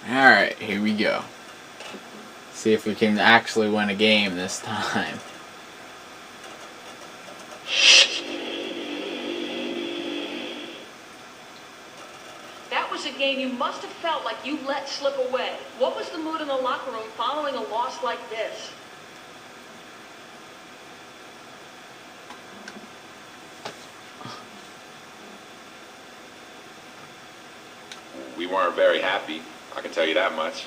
Alright, here we go. See if we can actually win a game this time. That was a game you must have felt like you let slip away. What was the mood in the locker room following a loss like this? We weren't very happy, I can tell you that much.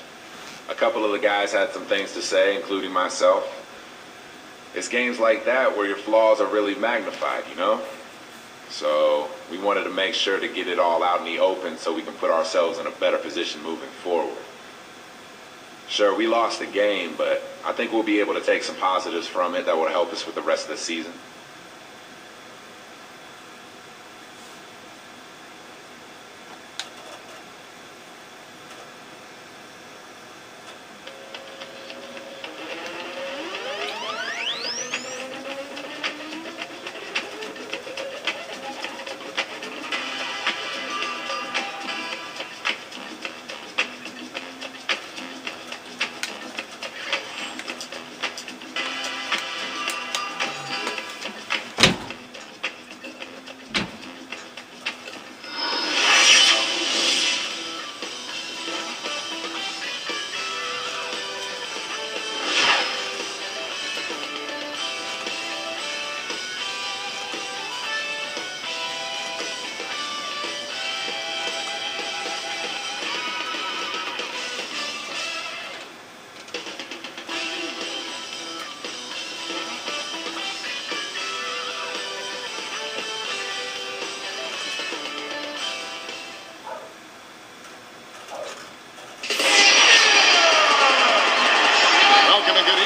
A couple of the guys had some things to say, including myself. It's games like that where your flaws are really magnified, you know? So we wanted to make sure to get it all out in the open so we can put ourselves in a better position moving forward. Sure, we lost the game, but I think we'll be able to take some positives from it that will help us with the rest of the season.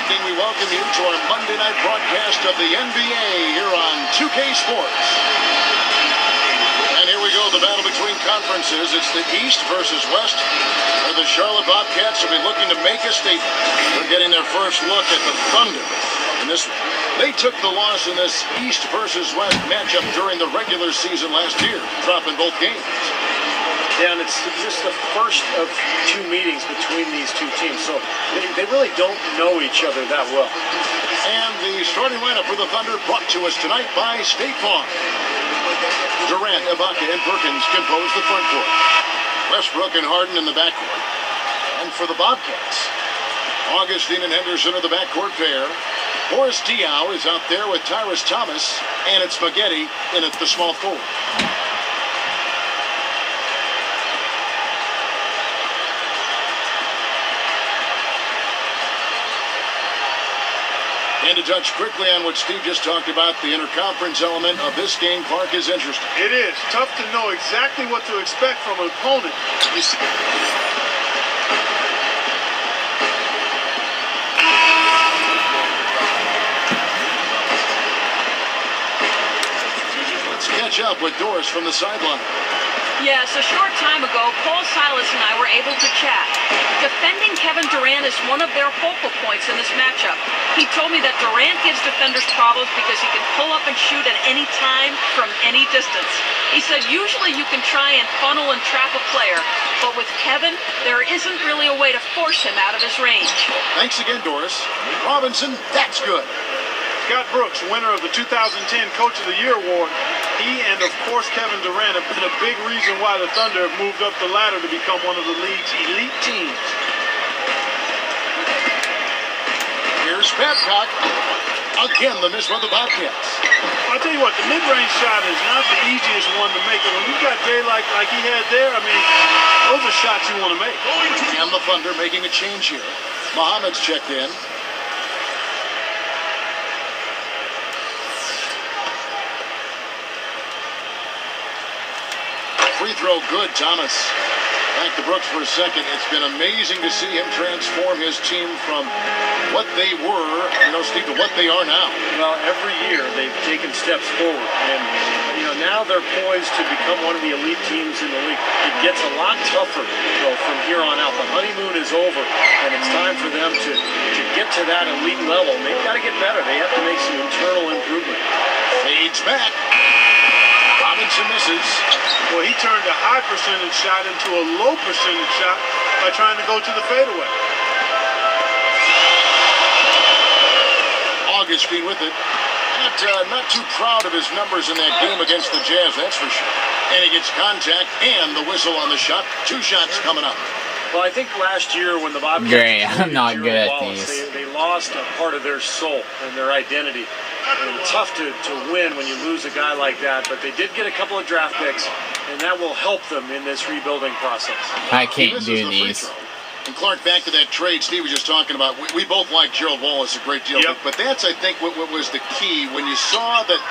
We welcome you to our Monday night broadcast of the NBA here on 2K Sports. And here we go, the battle between conferences. It's the East versus West, where the Charlotte Bobcats will be looking to make a statement. They're getting their first look at the Thunder in this one. They took the loss in this East versus West matchup during the regular season last year, dropping both games. Yeah, and it's just the first of two meetings between these two teams, so they really don't know each other that well. And the starting lineup for the Thunder brought to us tonight by State Farm. Durant, Ibaka, and Perkins compose the front court. Westbrook and Harden in the backcourt. And for the Bobcats, Augustine and Henderson are the backcourt pair. Boris Diaw is out there with Tyrus Thomas, and it's Spaghetti in at the small forward. And to touch quickly on what Steve just talked about, the interconference element of this game, Clark, is interesting. It is. Tough to know exactly what to expect from an opponent. Let's catch up with Doris from the sideline. Yes, a short time ago, Paul Silas and I were able to chat. Defending Kevin Durant is one of their focal points in this matchup. He told me that Durant gives defenders problems because he can pull up and shoot at any time from any distance. He said usually you can try and funnel and trap a player, but with Kevin, there isn't really a way to force him out of his range. Thanks again, Doris. Robinson, that's good. Scott Brooks, winner of the 2010 Coach of the Year award. He and, of course, Kevin Durant have been a big reason why the Thunder have moved up the ladder to become one of the league's elite teams. Here's Babcock. Again, the miss by the Bobcats. I'll tell you what, the mid-range shot is not the easiest one to make. And when you've got daylight like he had there, I mean, those are shots you want to make. And the Thunder making a change here. Muhammad's checked in. Free throw good, Thomas. Back to Brooks for a second. It's been amazing to see him transform his team from what they were, Steve, to what they are now. Well, every year they've taken steps forward, and now they're poised to become one of the elite teams in the league. It gets a lot tougher, though, from here on out. The honeymoon is over, and it's time for them to get to that elite level. They've got to get better. They have to make some internal improvement. Fades back. Robinson misses. Well, he turned a high percentage shot into a low percentage shot by trying to go to the fadeaway. Augustine with it. Not too proud of his numbers in that game against the Jazz, that's for sure. And he gets contact and the whistle on the shot. 2 shots coming up. Well, I think last year when the Bobcats... Great, I'm not good at these. They lost a part of their soul and their identity. And it's tough to win when you lose a guy like that, but they did get a couple of draft picks, and that will help them in this rebuilding process. I can't do these. And Clark, back to that trade Steve was just talking about. We both like Gerald Wallace a great deal, but that's, I think, what was the key. When you saw that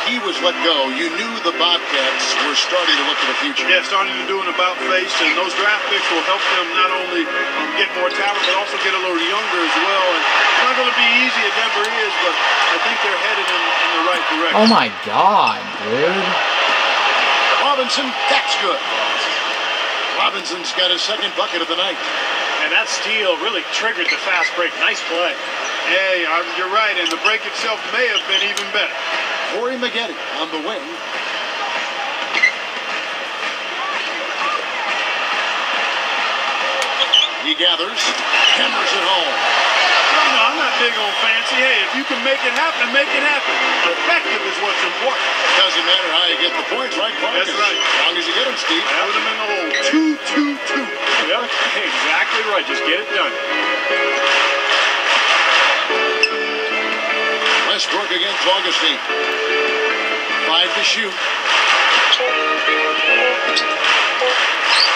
he was let go, you knew the Bobcats were starting to look to the future. Yeah, starting to do an about face, and those draft picks will help them not only get more talent, but also get a little younger as well. And it's not going to be easy, it never is, but I think they're headed in the right direction. Oh my God, dude. Robinson, that's good. Robinson's got his second bucket of the night. And that steal really triggered the fast break. Nice play. Hey, you're right, and the break itself may have been even better. Corey Maggette on the wing. He gathers, hammers it home. No, I'm not big on fancy. Hey, if you can make it happen, make it happen. Effective is what's important. Doesn't matter how you get the points, right, Clark? That's right. As long as you get them, Steve. Put them in the hole. 2-2-2. Yeah, exactly right. Just get it done. Westbrook against Augustine. 5 to shoot.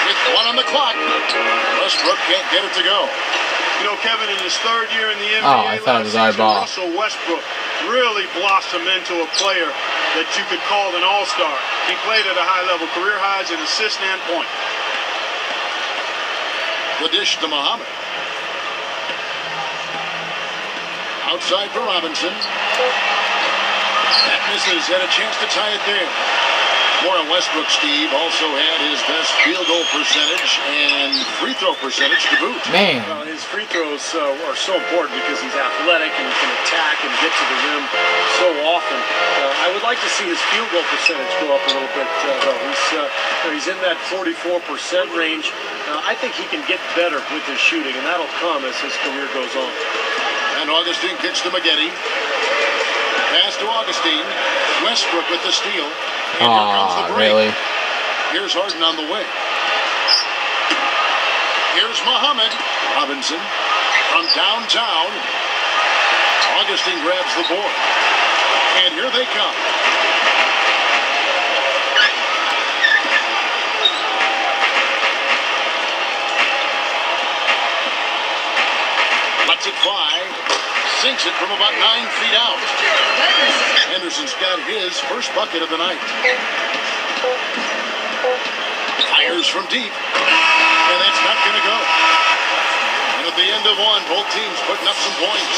With 1 on the clock. Westbrook can't get it to go. You know, Kevin, in his 3rd year in the NBA, Oh, I thought it was our ball. Russell Westbrook really blossomed into a player that you could call an all-star. He played at a high level, career highs in assists and points. The dish to Muhammad. Outside for Robinson. That misses. Had a chance to tie it there. Warren Westbrook, Steve, also had his best field goal percentage and free throw percentage to boot. Man. Well, his free throws are so important because he's athletic and he can attack and get to the rim so often. I would like to see his field goal percentage go up a little bit, though. He's in that 44% range. I think he can get better with his shooting, and that'll come as his career goes on. And Augustine kicks to Maggette. Pass to Augustine. Westbrook with the steal. And here comes the break. Really? Here's Harden on the way. Here's Muhammad. Robinson from downtown. Augustine grabs the board. And here they come. Lets it fly. Sinks it from about 9 feet out. Henderson's got his first bucket of the night. Fires from deep. And that's not going to go. And at the end of 1, both teams putting up some points.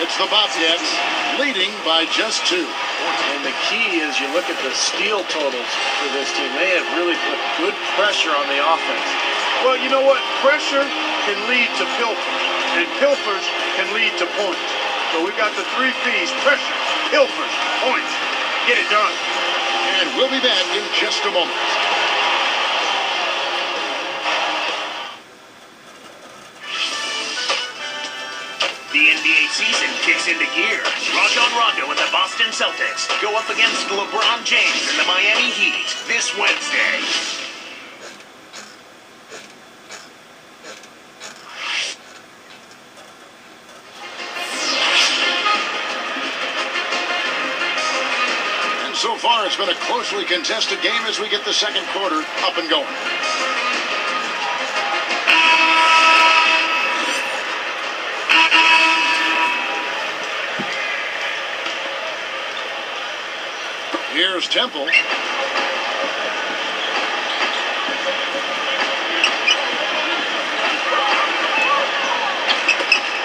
It's the Bobcats leading by just 2. And the key is you look at the steal totals for this team. They have really put good pressure on the offense. Well, you know what? Pressure can lead to pilfers, and pilfers can lead to points. So we got the 3 P's: pressure, pilfers, points. Get it done. And we'll be back in just a moment. The NBA season kicks into gear. Rajon Rondo and the Boston Celtics go up against LeBron James and the Miami Heat this Wednesday. And so far, it's been a closely contested game as we get the second quarter up and going. Here's Temple.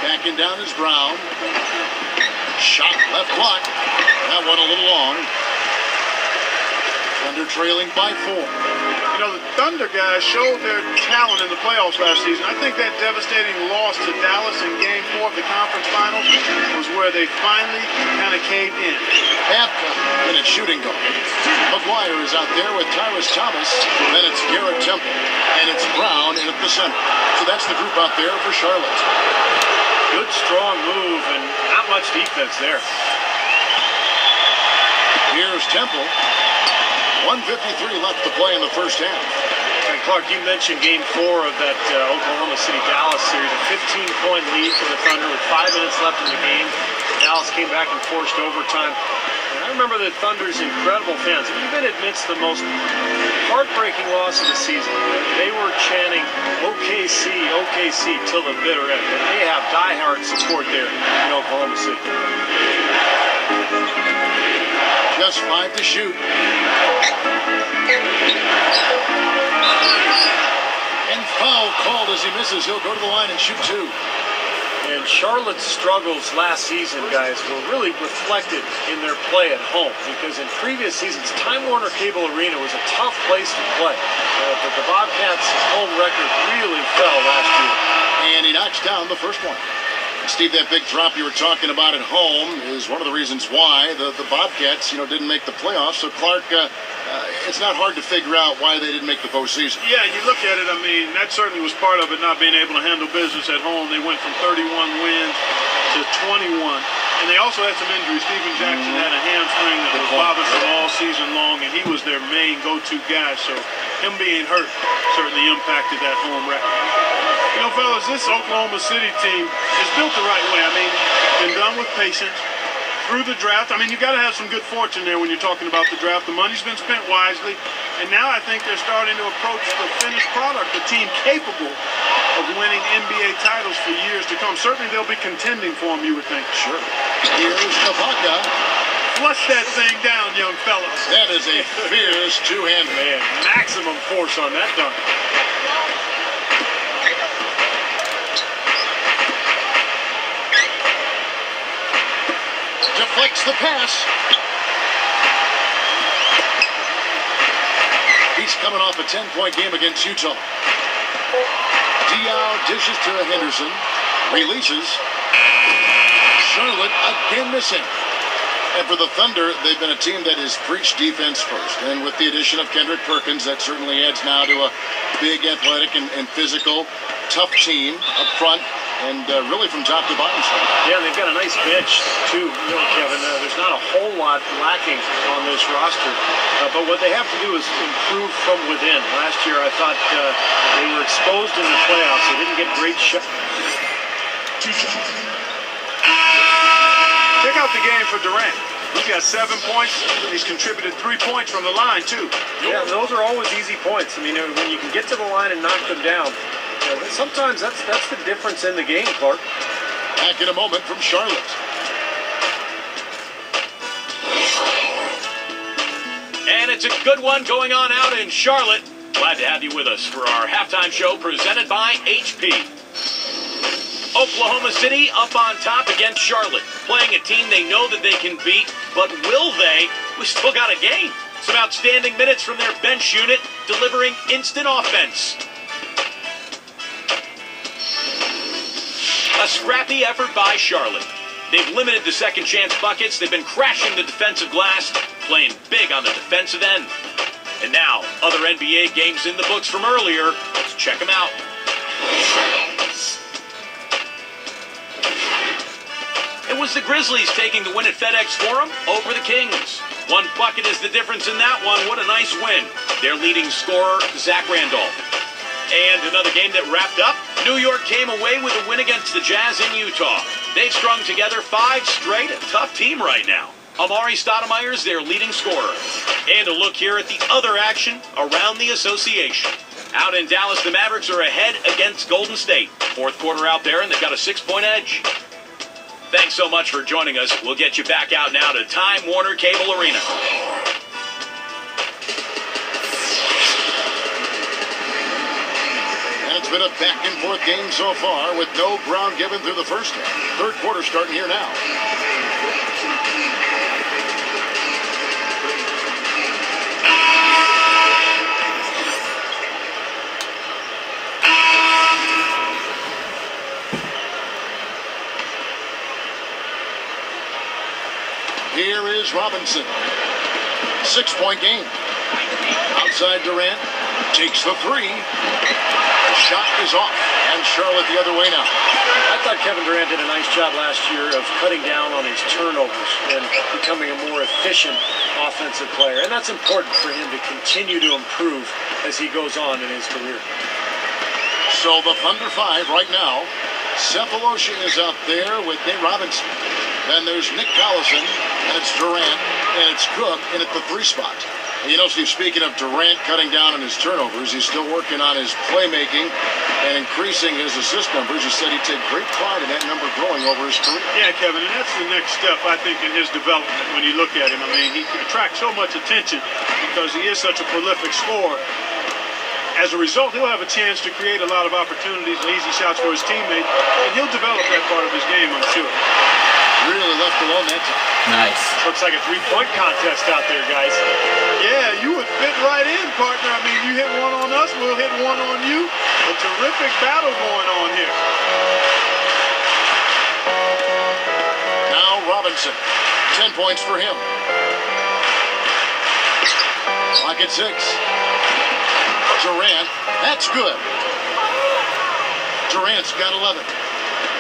Backing down is Brown. Shot left block. That one a little long. Thunder trailing by 4. You know, the Thunder guys showed their talent in the playoffs last season. I think that devastating loss to Dallas in Game 4 of the conference finals was where they finally kind of caved in. Babcock in a shooting guard. McGuire is out there with Tyrus Thomas. Then it's Garrett Temple. And it's Brown in at the center. So that's the group out there for Charlotte. Good, strong move, and not much defense there. Here's Temple. 1:53 left to play in the first half. And Clark, you mentioned Game 4 of that Oklahoma City-Dallas series. A 15-point lead for the Thunder with 5 minutes left in the game. Dallas came back and forced overtime. And I remember the Thunder's incredible fans, even amidst the most heartbreaking loss of the season, they were chanting OKC, OKC till the bitter end. And they have diehard support there in Oklahoma City. Just 5 to shoot. And foul called as he misses. He'll go to the line and shoot 2. And Charlotte's struggles last season, guys, were really reflected in their play at home. Because in previous seasons, Time Warner Cable Arena was a tough place to play. But the Bobcats' home record really fell last year. And he knocks down the first one. Steve, that big drop you were talking about at home is one of the reasons why the Bobcats, didn't make the playoffs. So, Clark, it's not hard to figure out why they didn't make the postseason. Yeah, you look at it, I mean, that certainly was part of it, not being able to handle business at home. They went from 31 wins to 21. And they also had some injuries. Steven Jackson had a hamstring that was bothering him all season long, and he was their main go-to guy. So him being hurt certainly impacted that home record. You know, fellas, this Oklahoma City team is built the right way. I mean, been done with patience through the draft. I mean, you got to have some good fortune there when you're talking about the draft. The money's been spent wisely, and now I think they're starting to approach the finished product, the team capable of winning NBA titles for years to come. Certainly they'll be contending for them, you would think. Sure. Here's Navaka. Flush that thing down, young fellas. That is a fierce two-hand Man, maximum force on that dunk. Deflects the pass. He's coming off a 10-point game against Utah. Diaw dishes to Henderson. Releases. Charlotte again missing. And for the Thunder, they've been a team that has preached defense first. And with the addition of Kendrick Perkins, that certainly adds now to a big, athletic, and physical, tough team up front. And really from top to bottom. Yeah, they've got a nice bench, too, Kevin. There's not a whole lot lacking on this roster. But what they have to do is improve from within. Last year, I thought they were exposed in the playoffs. They didn't get great shots. Check out the game for Durant. He's got 7 points. He's contributed 3 points from the line, too. Yeah, those are always easy points. I mean, when you can get to the line and knock them down, sometimes that's the difference in the game, Clark. Back in a moment from Charlotte. And it's a good one going on out in Charlotte. Glad to have you with us for our halftime show presented by HP. Oklahoma City up on top against Charlotte, playing a team they know that they can beat, but will they? We still got a game. Some outstanding minutes from their bench unit, delivering instant offense. A scrappy effort by Charlotte. They've limited the second chance buckets. They've been crashing the defensive glass, playing big on the defensive end. And now, other NBA games in the books from earlier. Let's check them out. It was the Grizzlies taking the win at FedEx Forum over the Kings. 1 bucket is the difference in that one. What a nice win. Their leading scorer, Zach Randolph. And another game that wrapped up, New York came away with a win against the Jazz in Utah. They've strung together 5 straight, a tough team right now. Amari Stoudemire's their leading scorer. And a look here at the other action around the association. Out in Dallas, the Mavericks are ahead against Golden State. 4th quarter out there, and they've got a 6-point edge. Thanks so much for joining us. We'll get you back out now to Time Warner Cable Arena. It's been a back-and-forth game so far with no ground given through the first half. 3rd quarter starting here now. is Robinson. 6-point game. Outside Durant. Takes the three. The shot is off. And Charlotte the other way now. I thought Kevin Durant did a nice job last year of cutting down on his turnovers and becoming a more efficient offensive player. And that's important for him to continue to improve as he goes on in his career. So the Thunder 5 right now. Cephalosha is out there with Nate Robinson. Then there's Nick Collison, and it's Durant, and it's Cook in at the 3 spot. You know, Steve, speaking of Durant cutting down on his turnovers, he's still working on his playmaking and increasing his assist numbers. He said he'd take great pride in that number growing over his career. Yeah, Kevin, and that's the next step, I think, in his development when you look at him. I mean, he attracts so much attention because he is such a prolific scorer. As a result, he'll have a chance to create a lot of opportunities and easy shots for his teammates, and he'll develop that part of his game, I'm sure. Really left alone that time. Nice. Looks like a 3-point contest out there, guys. Yeah, you would fit right in, partner. I mean, you hit one on us, we'll hit one on you. A terrific battle going on here. Now Robinson. 10 points for him. Clock at 6. Durant. That's good. Durant's got 11.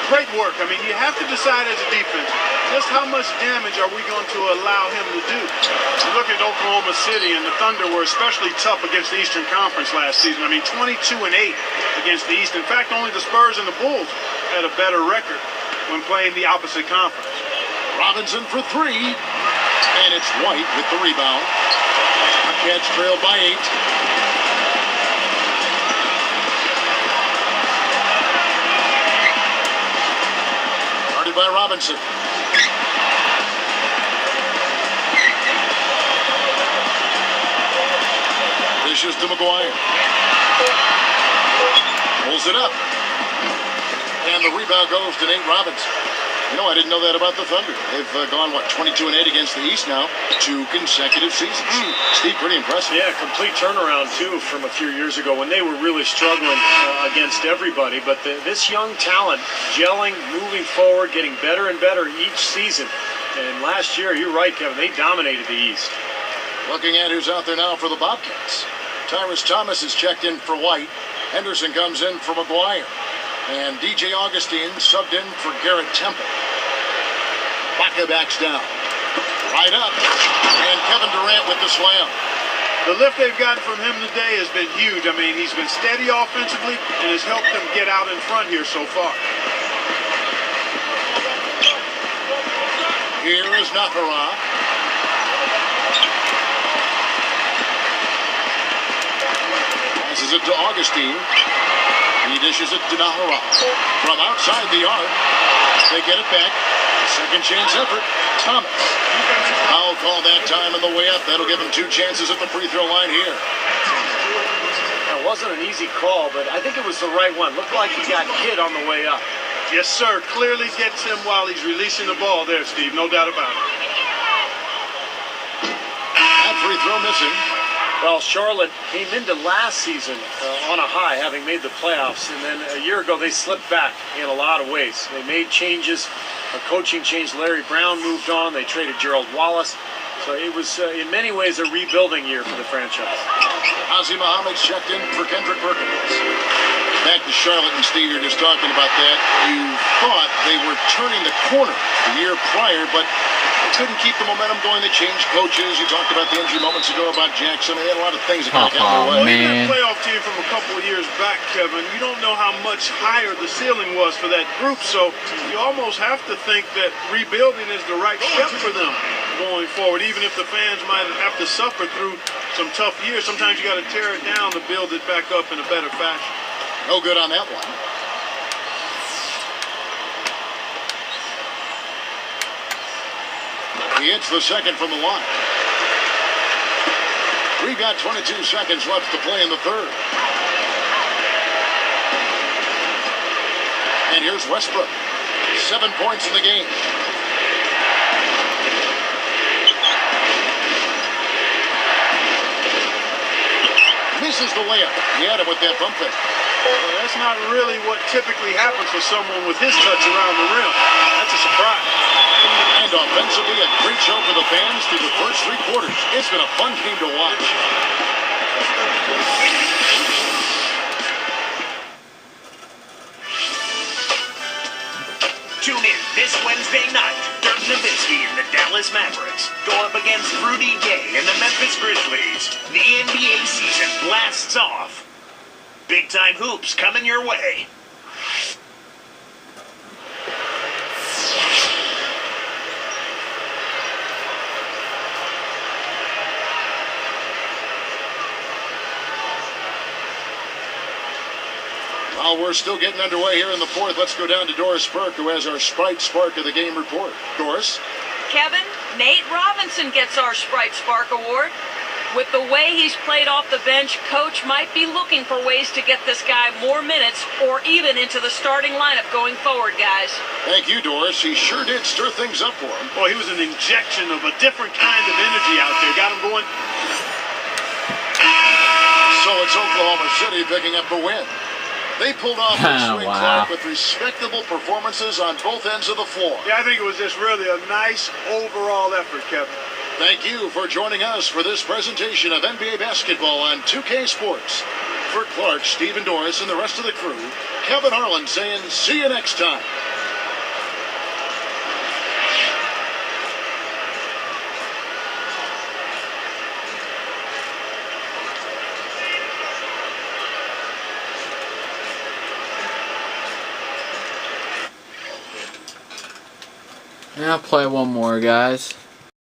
Great work. I mean, you have to decide as a defense, just how much damage are we going to allow him to do? You look at Oklahoma City, and the Thunder were especially tough against the Eastern Conference last season. I mean, 22-8 against the East. In fact, only the Spurs and the Bulls had a better record when playing the opposite conference. Robinson for 3. And it's White with the rebound. Cats trailed by 8. By Robinson. Dishes to McGuire. Pulls it up. And the rebound goes to Nate Robinson. You know, I didn't know that about the Thunder. They've gone, 22-8 against the East now. 2 consecutive seasons. Steve, pretty impressive. Yeah, complete turnaround, too, from a few years ago when they were really struggling against everybody. But this young talent gelling, moving forward, getting better and better each season. And last year, you're right, Kevin, they dominated the East. Looking at who's out there now for the Bobcats. Tyrus Thomas is checked in for White. Henderson comes in for McGuire. And DJ Augustine subbed in for Garrett Temple. Baca backs down. Right up. And Kevin Durant with the slam. The lift they've gotten from him today has been huge. I mean, he's been steady offensively and has helped them get out in front here so far. Here is Nakara. Passes it to Augustine. He dishes it to Nahara. From outside the arc, they get it back. Second chance effort. Thomas. Foul call that time on the way up. That'll give him 2 chances at the free throw line here. That wasn't an easy call, but I think it was the right one. Looked like he got hit on the way up. Yes, sir. Clearly gets him while he's releasing the ball there, Steve. No doubt about it. That free throw missing. Well, Charlotte came into last season on a high, having made the playoffs, and then a year ago they slipped back in a lot of ways. They made changes, a coaching change. Larry Brown moved on. They traded Gerald Wallace. So it was, in many ways, a rebuilding year for the franchise. Ozzie Muhammad's checked in for Kendrick Perkins. Back to Charlotte, and Steve, you're just talking about that. You thought they were turning the corner the year prior, but couldn't keep the momentum going. They changed coaches. You talked about the injury moments ago about Jackson. They had a lot of things that kind of got in their way. Well, that playoff team from a couple of years back, Kevin, you don't know how much higher the ceiling was for that group, so you almost have to think that rebuilding is the right step for them going forward, even if the fans might have to suffer through some tough years. Sometimes you got to tear it down to build it back up in a better fashion. No good on that one. He hits the second from the line. We've got 22 seconds left to play in the third. And here's Westbrook. 7 points in the game. misses the layup. He had him with that bump fake. Well, that's not really what typically happens for someone with his touch around the rim. That's a surprise. And offensively, a great show for the fans through the first 3 quarters. It's been a fun game to watch. Tune in this Wednesday night. Dirk Nowitzki and the Dallas Mavericks go up against Rudy Gay and the Memphis Grizzlies. The NBA season blasts off. Big time hoops coming your way. While we're still getting underway here in the 4th, let's go down to Doris Burke, who has our Sprite Spark of the Game report. Doris? Kevin, Nate Robinson gets our Sprite Spark Award. With the way he's played off the bench, Coach might be looking for ways to get this guy more minutes or even into the starting lineup going forward, guys. Thank you, Doris. He sure did stir things up for him. Boy, he was an injection of a different kind of energy out there. Got him going. So it's Oklahoma City picking up the win. They pulled off their swing, Wow. Clark, with respectable performances on both ends of the floor. Yeah, I think it was just really a nice overall effort, Kevin. Thank you for joining us for this presentation of NBA basketball on 2K Sports. For Clark, Steve, and Doris, and the rest of the crew, Kevin Harlan saying, see you next time. I'll play one more, guys.